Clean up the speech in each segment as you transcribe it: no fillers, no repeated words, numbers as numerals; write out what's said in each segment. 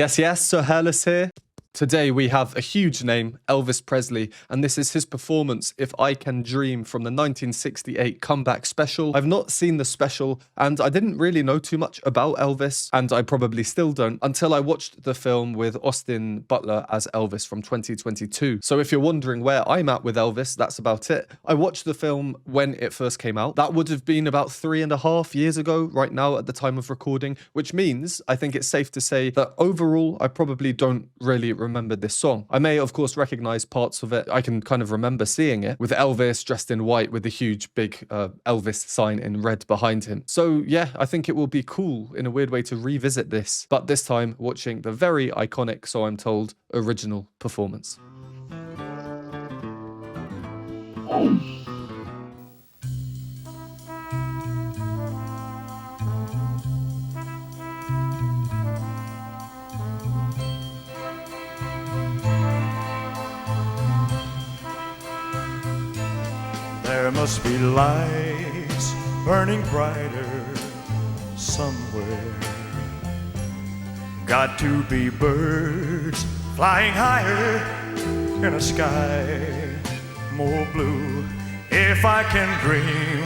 Yes, yes, Sir Hairless here. Today we have a huge name, Elvis Presley, and this is his performance, If I Can Dream, from the 1968 comeback special. I've not seen the special, and I didn't really know too much about Elvis, and I probably still don't, until I watched the film with Austin Butler as Elvis from 2022. So if you're wondering where I'm at with Elvis, that's about it. I watched the film when it first came out. That would have been about 3.5 years ago, right now at the time of recording, which means I think it's safe to say that overall, I probably don't really remember this song. I may, of course, recognize parts of it. I can kind of remember seeing it with Elvis dressed in white with the huge big Elvis sign in red behind him. So yeah, I think it will be cool in a weird way to revisit this, but this time watching the very iconic, so I'm told, original performance. There must be lights burning brighter somewhere. Got to be birds flying higher in a sky more blue. If I can dream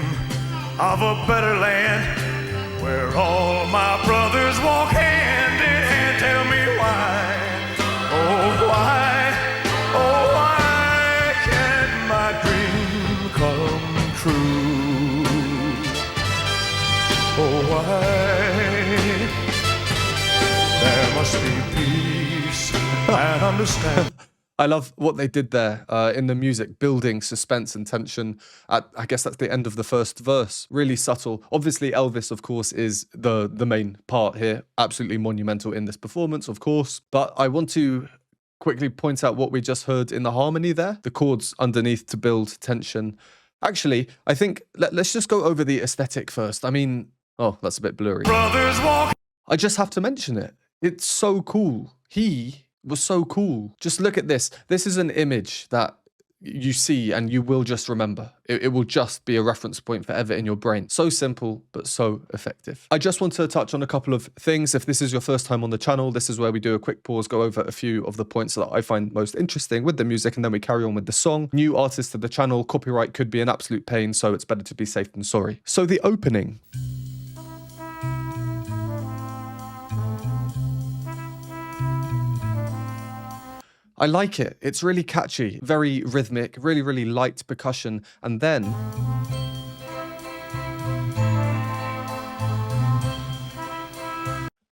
of a better land where all my brothers walk hand in hand, tell me why, oh why, oh why can't my dream come true? Oh why? There must be peace and understanding. I love what they did there in the music, building suspense and tension at, I guess that's the end of the first verse. Really subtle. Obviously, Elvis, of course, is the main part here. Absolutely monumental in this performance, of course. But I want to quickly point out what we just heard in the harmony there. The chords underneath to build tension. Actually, I think, let's just go over the aesthetic first. I mean, oh, that's a bit blurry. Brothers walk. I just have to mention it. It's so cool. He was so cool. Just look at this. This is an image that you see and you will just remember. It will just be a reference point forever in your brain. So simple, but so effective. I just want to touch on a couple of things. If this is your first time on the channel, this is where we do a quick pause, go over a few of the points that I find most interesting with the music, and then we carry on with the song. New artists to the channel, copyright could be an absolute pain, so it's better to be safe than sorry. So the opening. I like it. It's really catchy, very rhythmic, really, really light percussion. And then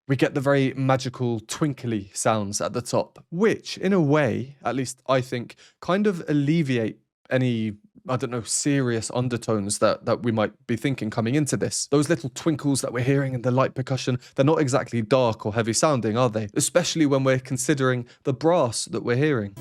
we get the very magical twinkly sounds at the top, which in a way, at least I think, kind of alleviate any, I don't know, serious undertones that we might be thinking coming into this. Those little twinkles that we're hearing in the light percussion, they're not exactly dark or heavy sounding, are they? Especially when we're considering the brass that we're hearing.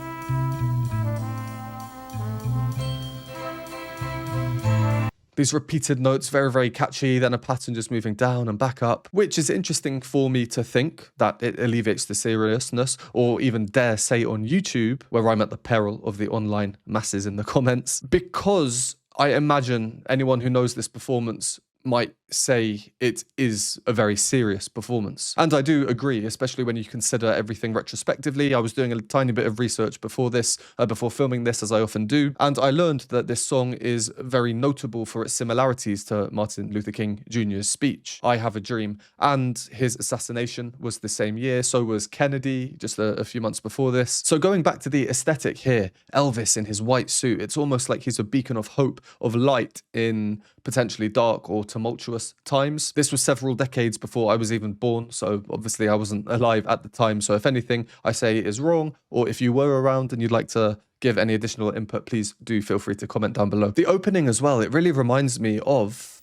These repeated notes, very, very catchy, then a pattern just moving down and back up, which is interesting for me to think that it alleviates the seriousness, or even dare say on YouTube, where I'm at the peril of the online masses in the comments, because I imagine anyone who knows this performance might say it is a very serious performance. And I do agree, especially when you consider everything retrospectively. I was doing a tiny bit of research before this, before filming this, as I often do, and I learned that this song is very notable for its similarities to Martin Luther King Jr.'s speech, I Have a Dream, and his assassination was the same year, so was Kennedy, just a few months before this. So going back to the aesthetic here, Elvis in his white suit, it's almost like he's a beacon of hope, of light in potentially dark or tumultuous times. This was several decades before I was even born, so obviously I wasn't alive at the time. So if anything I say is wrong, or if you were around and you'd like to give any additional input, please do feel free to comment down below. The opening as well, it really reminds me of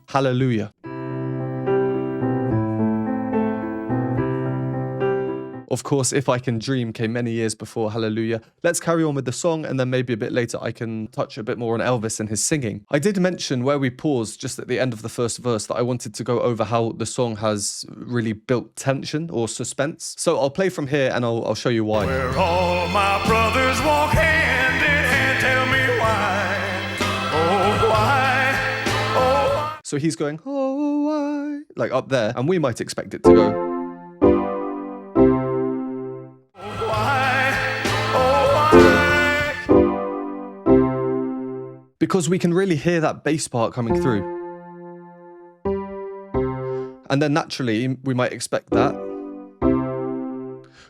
Hallelujah. Of course, If I Can Dream came many years before Hallelujah. Let's carry on with the song, and then maybe a bit later I can touch a bit more on Elvis and his singing. I did mention where we paused just at the end of the first verse that I wanted to go over how the song has really built tension or suspense. So I'll play from here and I'll show you why. Where all my brothers walk hand in hand, tell me why, oh why, oh why. So he's going, oh why. like up there, and we might expect it to go. Because we can really hear that bass part coming through. And then naturally, we might expect that,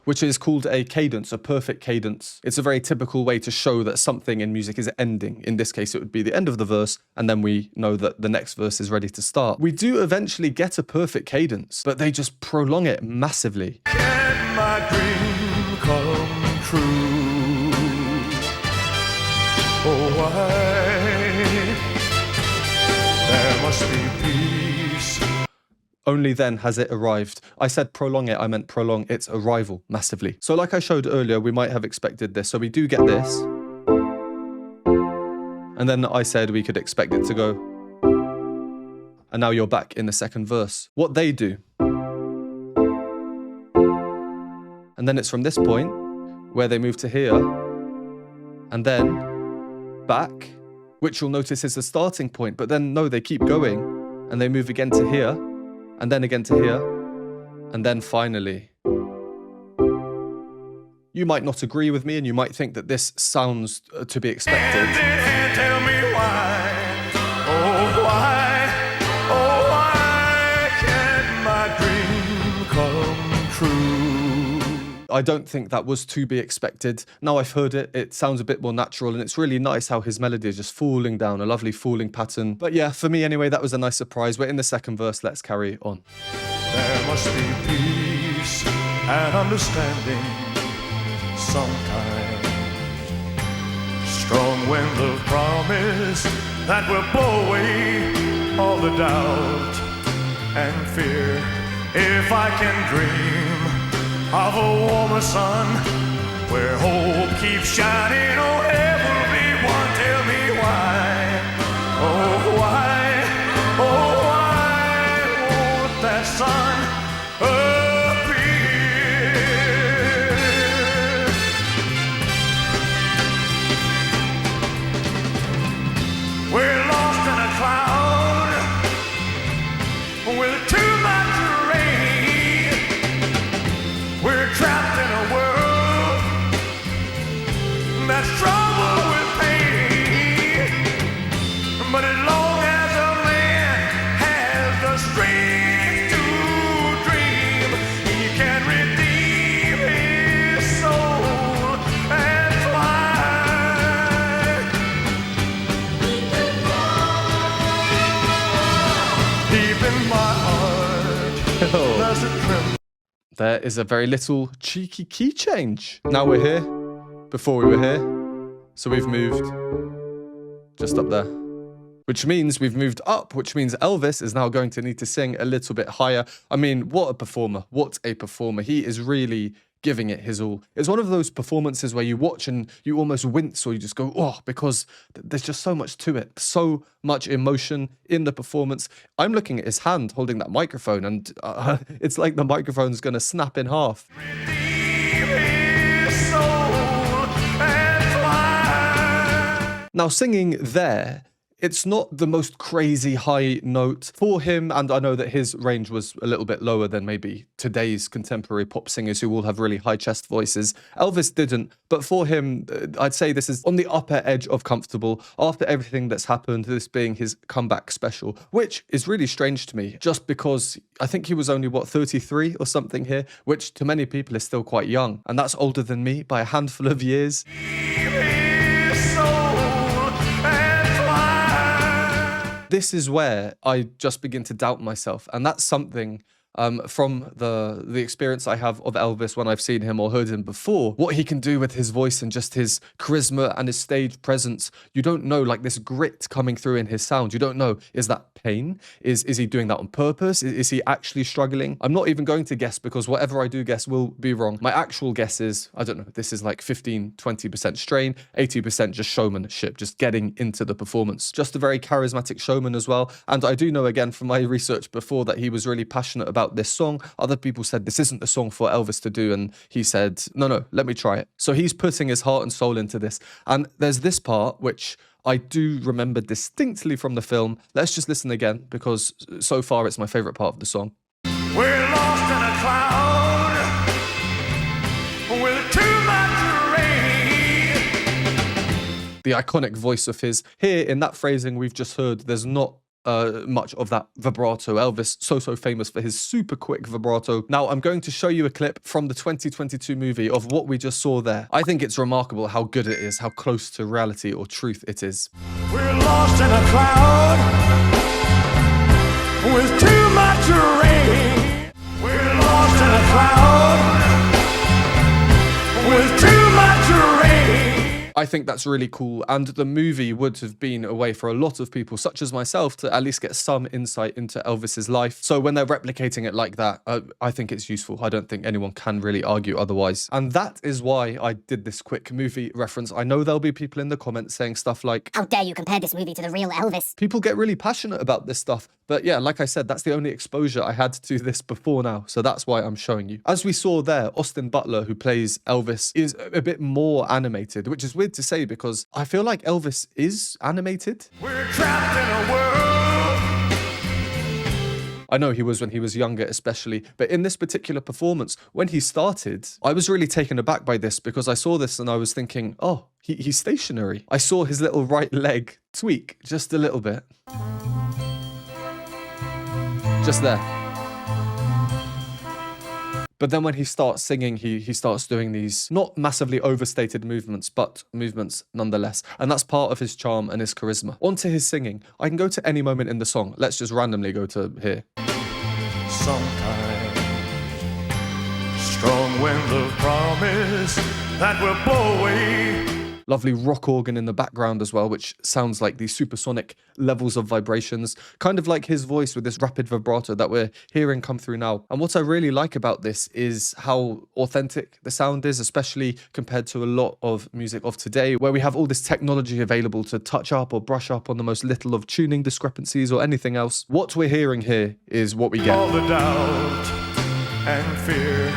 which is called a cadence, a perfect cadence. It's a very typical way to show that something in music is ending. In this case, it would be the end of the verse, and then we know that the next verse is ready to start. We do eventually get a perfect cadence, but they just prolong it massively. Can my dream come true? Oh, why? There must be peace. Only then has it arrived. I said prolong it, I meant prolong its arrival massively. So like I showed earlier, we might have expected this. So we do get this. And then I said we could expect it to go. And now you're back in the second verse. What they do. And then it's from this point where they move to here. And then back, which you'll notice is the starting point. But then no, they keep going. And they move again to here. And then again to here, and then finally. You might not agree with me, and you might think that this sounds to be expected. And tell me why, oh why can't my dream come true? I don't think that was to be expected. Now I've heard it, it sounds a bit more natural, and it's really nice how his melody is just falling down, a lovely falling pattern. But yeah, for me anyway, that was a nice surprise. We're in the second verse, let's carry on. There must be peace and understanding sometimes. Strong wind of promise that will blow away all the doubt and fear. If I can dream of a warmer sun where hope keeps shining, oh everyone, tell me why, oh why, oh why won't that sun appear? We're lost in a cloud with too much rain. We're trapped in a world that's troubled with pain. But as long as a man has the strength to dream, he can redeem his soul and fly. Deep in my heart, there's a tremble. There is a very little cheeky key change. Now we're here, before we were here, so we've moved just up there. Which means we've moved up, which means Elvis is now going to need to sing a little bit higher. I mean, what a performer, what a performer. He is really giving it his all. It's one of those performances where you watch and you almost wince or you just go, oh, because there's just so much to it. So much emotion in the performance. I'm looking at his hand holding that microphone and it's like the microphone's going to snap in half. Now singing there, it's not the most crazy high note for him, and I know that his range was a little bit lower than maybe today's contemporary pop singers who all have really high chest voices. Elvis didn't, but for him, I'd say this is on the upper edge of comfortable after everything that's happened, this being his comeback special, which is really strange to me, just because I think he was only, 33 or something here, which to many people is still quite young, and that's older than me by a handful of years. This is where I just begin to doubt myself, and that's something from the experience I have of Elvis when I've seen him or heard him before, what he can do with his voice and just his charisma and his stage presence. You don't know, like this grit coming through in his sound. You don't know, is that pain? Is he doing that on purpose? Is he actually struggling? I'm not even going to guess because whatever I do guess will be wrong. My actual guess is, I don't know, this is like 15-20% strain, 80% just showmanship, just getting into the performance. Just a very charismatic showman as well. And I do know again from my research before that he was really passionate about this song. Other people said this isn't the song for Elvis to do, and he said, no, let me try it. So he's putting his heart and soul into this. And there's this part which I do remember distinctly from the film. Let's just listen again, because so far it's my favorite part of the song. We're lost in a cloud with too much rain. The iconic voice of his. Here, in that phrasing we've just heard, there's not much of that vibrato. Elvis, so famous for his super quick vibrato. Now, I'm going to show you a clip from the 2022 movie of what we just saw there. I think it's remarkable how good it is, how close to reality or truth it is. We're lost in a cloud with too much rain. We're lost in a cloud with too much rain. I think that's really cool, and the movie would have been a way for a lot of people, such as myself, to at least get some insight into Elvis's life. So when they're replicating it like that, I think it's useful. I don't think anyone can really argue otherwise. And that is why I did this quick movie reference. I know there'll be people in the comments saying stuff like, "How dare you compare this movie to the real Elvis?" People get really passionate about this stuff. But yeah, like I said, that's the only exposure I had to this before now. So that's why I'm showing you. As we saw there, Austin Butler, who plays Elvis, is a bit more animated, which is weird to say because I feel like Elvis is animated. We're trapped in a world. I know he was when he was younger, especially, but in this particular performance, when he started, I was really taken aback by this because I saw this and I was thinking, oh, he's stationary. I saw his little right leg tweak just a little bit. Just there. But then when he starts singing, he starts doing these not massively overstated movements, but movements nonetheless. And that's part of his charm and his charisma. On to his singing. I can go to any moment in the song. Let's just randomly go to here. Sometimes strong wind of promise that will blow away. Lovely rock organ in the background as well, which sounds like these supersonic levels of vibrations, kind of like his voice with this rapid vibrato that we're hearing come through now. And what I really like about this is how authentic the sound is, especially compared to a lot of music of today, where we have all this technology available to touch up or brush up on the most little of tuning discrepancies or anything else. What we're hearing here is what we get. All the doubt and fear,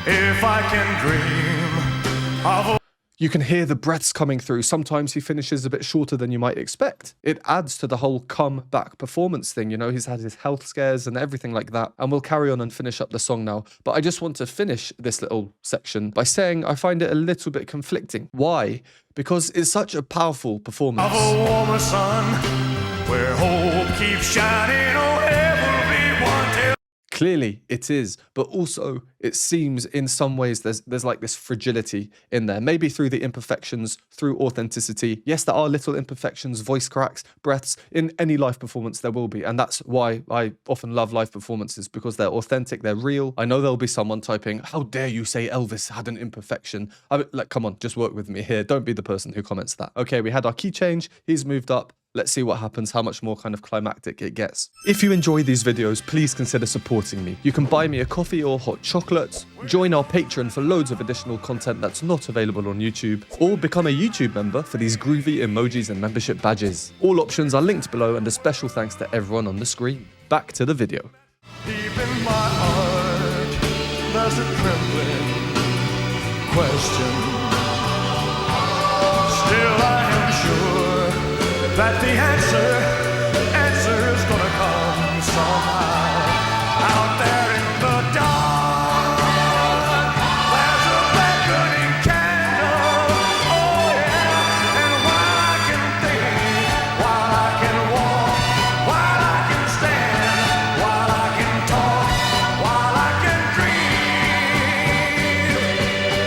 if I can dream of a You can hear the breaths coming through. Sometimes he finishes a bit shorter than you might expect. It adds to the whole comeback performance thing. You know, he's had his health scares and everything like that. And we'll carry on and finish up the song now. But I just want to finish this little section by saying I find it a little bit conflicting. Why? Because it's such a powerful performance. of a warmer sun where hope keeps shining. Oh, every one till Clearly it is, but also it seems in some ways there's like this fragility in there, maybe through the imperfections, through authenticity. Yes, there are little imperfections, voice cracks, breaths. In any live performance there will be, and that's why I often love live performances, because they're authentic, they're real. I know there'll be someone typing, "How dare you say Elvis had an imperfection?" I mean, like, come on, just work with me here. Don't be the person who comments that. Okay, we had our key change, he's moved up. Let's see what happens, how much more kind of climactic it gets. If you enjoy these videos, please consider supporting me. You can buy me a coffee or hot chocolate, join our Patreon for loads of additional content that's not available on YouTube, or become a YouTube member for these groovy emojis and membership badges. All options are linked below, and a special thanks to everyone on the screen. Back to the video. deep in my heart, there's a trembling question. Still, I am sure that the answer is gonna come somehow. Out there in the dark, there's a beckoning candle. Oh yeah, and while I can think, while I can walk, while I can stand, while I can talk, while I can dream,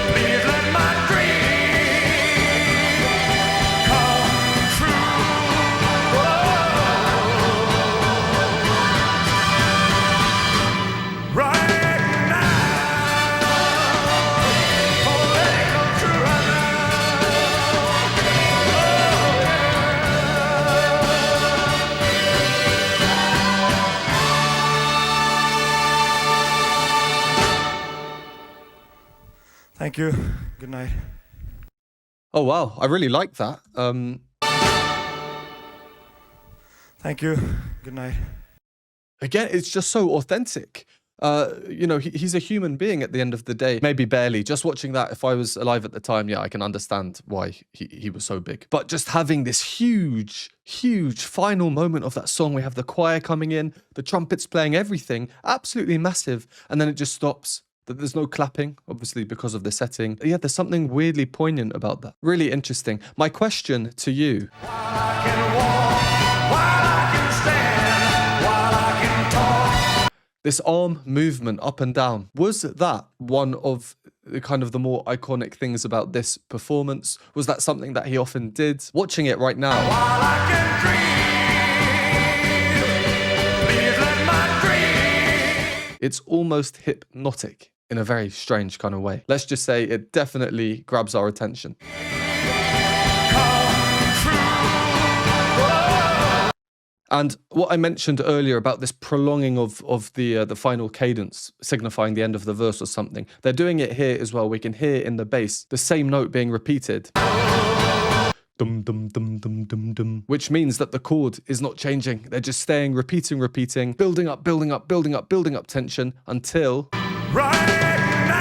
please let my dream come true. Right now, oh, let it come true right now. Thank you. Good night. Oh wow, I really like that. Thank you. Good night. Again, it's just so authentic. You know, he's a human being at the end of the day. Maybe barely. Just watching that, if I was alive at the time, yeah, I can understand why he was so big. But just having this huge final moment of that song, we have the choir coming in, the trumpets playing, everything, absolutely massive. And then it just stops. There's no clapping, obviously, because of the setting. Yeah, there's something weirdly poignant about that. Really interesting. My question to you. While I can walk, while I can stand, while I can talk. This arm movement up and down, was that one of the kind of the more iconic things about this performance? Was that something that he often did? Watching it right now. While I can dream, please let my dream. It's almost hypnotic in a very strange kind of way. Let's just say it definitely grabs our attention. And what I mentioned earlier about this prolonging of the final cadence, signifying the end of the verse or something, they're doing it here as well. We can hear in the bass the same note being repeated. Dum dum dum dum dum dum, which means that the chord is not changing. They're just staying, repeating, building up tension until Right now,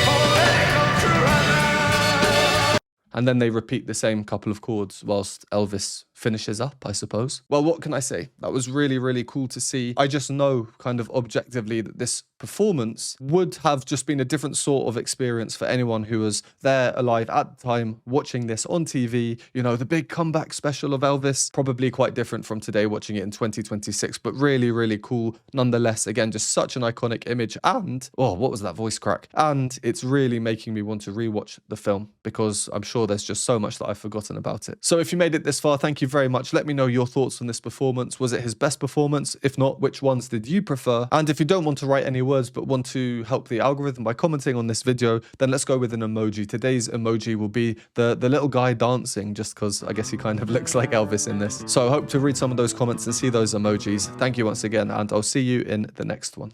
oh, let it come true right now. and then they repeat the same couple of chords whilst Elvis finishes up, I suppose. Well, what can I say? That was really cool to see. I just know kind of objectively that this performance would have just been a different sort of experience for anyone who was there alive at the time watching this on TV. You know, the big comeback special of Elvis, probably quite different from today watching it in 2026, but really cool nonetheless. Again, just such an iconic image. And, oh, what was that voice crack? And it's really making me want to rewatch the film because I'm sure there's just so much that I've forgotten about it. So if you made it this far, thank you very much. Let me know your thoughts on this performance. Was it his best performance? If not, which ones did you prefer? And if you don't want to write any words but want to help the algorithm by commenting on this video, then let's go with an emoji. Today's emoji will be the little guy dancing, just because I guess he kind of looks like Elvis in this. So I hope to read some of those comments and see those emojis. Thank you once again, and I'll see you in the next one.